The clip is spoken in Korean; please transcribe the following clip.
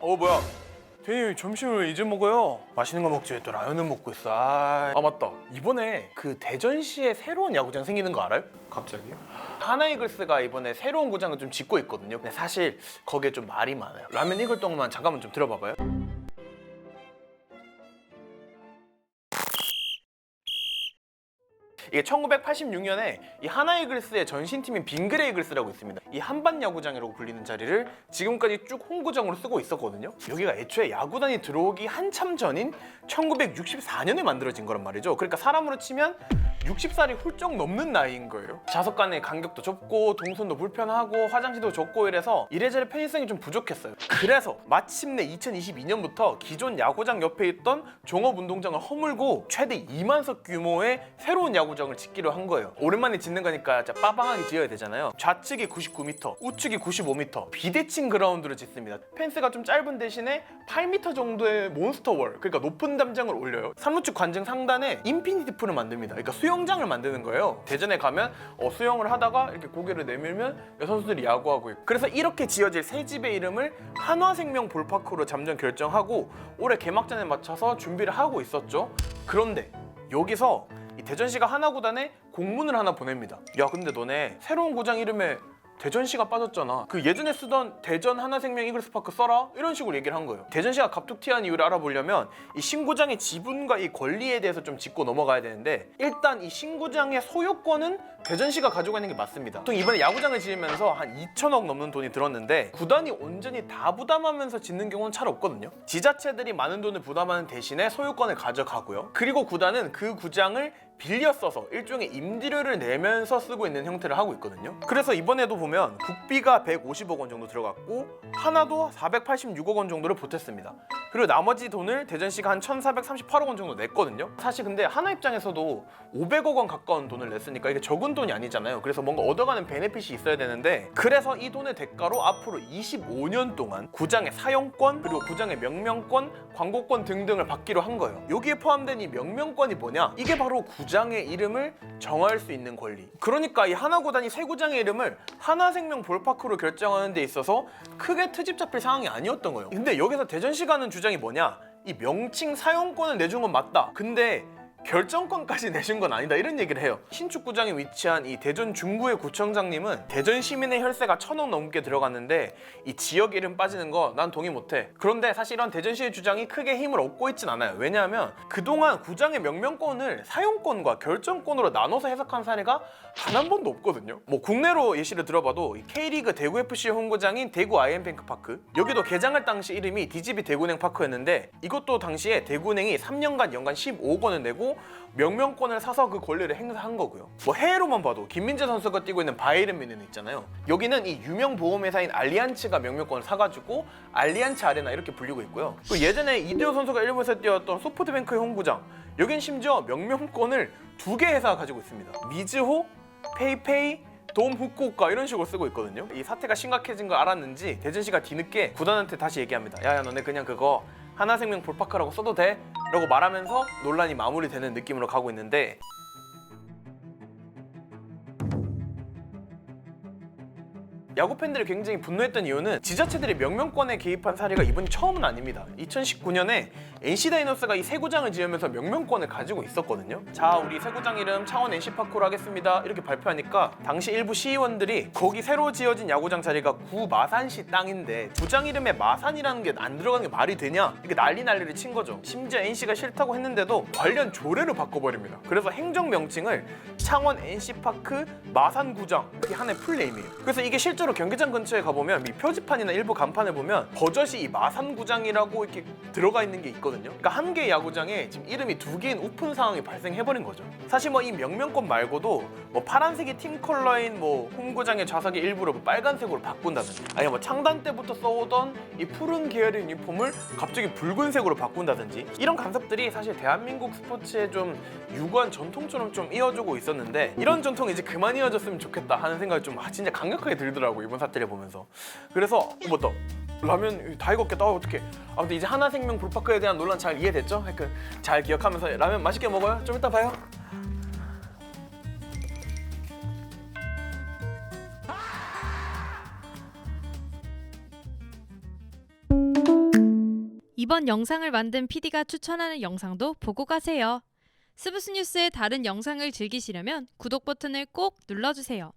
뭐야, 대님 점심을 이제 먹어요? 맛있는 거 먹지 왜 또 라면을 먹고 있어. 아 맞다, 이번에 그 대전시에 새로운 야구장 생기는 거 알아요? 갑자기요? 하나이글스가 이번에 새로운 구장을 좀 짓고 있거든요. 근데 사실 거기에 좀 말이 많아요. 라면 익을 동안 잠깐만 좀 들어봐봐요. 이게 1986년에 이 하나이글스의 전신팀인 빙그레 이글스라고 있습니다. 이 한반 야구장이라고 불리는 자리를 지금까지 쭉 홈구장으로 쓰고 있었거든요. 여기가 애초에 야구단이 들어오기 한참 전인 1964년에 만들어진 거란 말이죠. 그러니까 사람으로 치면 60살이 훌쩍 넘는 나이인 거예요. 좌석 간의 간격도 좁고 동선도 불편하고 화장실도 좁고 이래서 이래저래 편의성이 좀 부족했어요. 그래서 마침내 2022년부터 기존 야구장 옆에 있던 종업운동장을 허물고 최대 2만석 규모의 새로운 야구장을 짓기로 한 거예요. 오랜만에 짓는 거니까 진짜 빠방하게 지어야 되잖아요. 좌측이 99m, 우측이 95m 비대칭 그라운드를 짓습니다. 펜스가 좀 짧은 대신에 8m 정도의 몬스터월, 그러니까 높은 담장을 올려요. 3루측 관중 상단에 인피니티 풀을 만듭니다. 그러니까 수영장을 만드는 거예요. 대전에 가면 수영을 하다가 이렇게 고개를 내밀면 선수들이 야구하고 있고. 그래서 이렇게 지어질 새 집의 이름을 한화생명 볼파크로 잠정 결정하고 올해 개막전에 맞춰서 준비를 하고 있었죠. 그런데 여기서 이 대전시가 하나구단에 공문을 하나 보냅니다. 야, 근데 너네 새로운 구장 이름에 대전시가 빠졌잖아. 그 예전에 쓰던 대전 하나생명 이글스파크 써라? 이런 식으로 얘기를 한 거예요. 대전시가 갑툭튀한 이유를 알아보려면 이 신구장의 지분과 이 권리에 대해서 좀 짚고 넘어가야 되는데, 일단 이 신구장의 소유권은 대전시가 가지고 있는 게 맞습니다. 보통 이번에 야구장을 지으면서 한 2천억 넘는 돈이 들었는데 구단이 온전히 다 부담하면서 짓는 경우는 잘 없거든요. 지자체들이 많은 돈을 부담하는 대신에 소유권을 가져가고요. 그리고 구단은 그 구장을 빌려 써서 일종의 임대료를 내면서 쓰고 있는 형태를 하고 있거든요. 그래서 이번에도 보면 국비가 150억 원 정도 들어갔고 하나도 486억 원 정도를 보탰습니다. 그리고 나머지 돈을 대전시가 한 1438억 원 정도 냈거든요. 사실 근데 하나 입장에서도 500억 원 가까운 돈을 냈으니까 이게 적은 돈이 아니잖아요. 그래서 뭔가 얻어가는 베네핏이 있어야 되는데, 그래서 이 돈의 대가로 앞으로 25년 동안 구장의 사용권, 그리고 구장의 명명권, 광고권 등등을 받기로 한 거예요. 여기에 포함된 이 명명권이 뭐냐? 이게 바로 구장의 이름을 정할 수 있는 권리. 그러니까 이 하나구단이 새 구장의 이름을 하나생명 볼파크로 결정하는 데 있어서 크게 트집 잡힐 상황이 아니었던 거예요. 근데 여기서 대전시가 하는 주장이 뭐냐? 이 명칭 사용권을 내준 건 맞다. 근데 결정권까지 내준 건 아니다, 이런 얘기를 해요. 신축구장에 위치한 이 대전 중구의 구청장님은 대전 시민의 혈세가 1000억 넘게 들어갔는데 이 지역 이름 빠지는 거 난 동의 못해. 그런데 사실 이런 대전시의 주장이 크게 힘을 얻고 있진 않아요. 왜냐하면 그동안 구장의 명명권을 사용권과 결정권으로 나눠서 해석한 사례가 단 한 번도 없거든요. 뭐 국내로 예시를 들어봐도 K리그 대구FC 홈구장인 대구 IM뱅크파크, 여기도 개장할 당시 이름이 DGB 대구은행 파크였는데 이것도 당시에 대구은행이 3년간 연간 15억 원을 내고 명명권을 사서 그 권리를 행사한 거고요. 뭐 해외로만 봐도 김민재 선수가 뛰고 있는 바이에른 뮌헨 있잖아요. 여기는 이 유명 보험회사인 알리안츠가 명명권을 사가지고 알리안츠 아레나 이렇게 불리고 있고요. 또 예전에 이대호 선수가 일본에서 뛰었던 소프트뱅크의 홈구장, 여긴 심지어 명명권을 2개 회사가 가지고 있습니다. 미즈호, 페이페이, 돔 후쿠오카 이런 식으로 쓰고 있거든요. 이 사태가 심각해진 걸 알았는지 대전시가 뒤늦게 구단한테 다시 얘기합니다. 야야, 너네 그냥 그거 하나생명 볼파크라고 써도 돼? 라고 말하면서 논란이 마무리되는 느낌으로 가고 있는데, 야구 팬들이 굉장히 분노했던 이유는 지자체들이 명명권에 개입한 사례가 이번이 처음은 아닙니다. 2019년에 NC 다이노스가 이 새 구장을 지으면서 명명권을 가지고 있었거든요. 자, 우리 새 구장 이름 창원 NC파크로 하겠습니다 이렇게 발표하니까 당시 일부 시의원들이 거기 새로 지어진 야구장 자리가 구 마산시 땅인데 구장 이름에 마산이라는 게 안 들어가는 게 말이 되냐, 이게 난리를 친 거죠. 심지어 NC가 싫다고 했는데도 관련 조례로 바꿔버립니다. 그래서 행정 명칭을 창원 NC파크 마산구장, 이게 하나의 풀네임이에요. 그래서 이게 실제로 경기장 근처에 가보면 이 표지판이나 일부 간판에 보면 버젓이 이 마산구장이라고 이렇게 들어가 있는 게 있거든요. 그러니까 한 개의 야구장에 지금 이름이 2개인 오픈 상황이 발생해버린 거죠. 사실 뭐 이 명명권 말고도 뭐 파란색이 팀 컬러인 뭐 홈구장의 좌석의 일부를 뭐 빨간색으로 바꾼다든지, 아니면 뭐 창단 때부터 써오던 이 푸른 계열의 유니폼을 갑자기 붉은색으로 바꾼다든지, 이런 간섭들이 사실 대한민국 스포츠의 좀 유구한 전통처럼 좀 이어지고 있었는데, 이런 전통이 이제 그만 이어졌으면 좋겠다 하는 생각이 좀 진짜 강력하게 들더라고요, 이번 사태를 보면서. 그래서 뭐또 라면 다 익었겠다. 어떡해. 아무튼 이제 하나생명 볼파크에 대한 논란 잘 이해됐죠? 그러니까 잘 기억하면서 라면 맛있게 먹어요. 좀 이따 봐요. 이번 영상을 만든 PD가 추천하는 영상도 보고 가세요. 스브스 뉴스의 다른 영상을 즐기시려면 구독 버튼을 꼭 눌러주세요.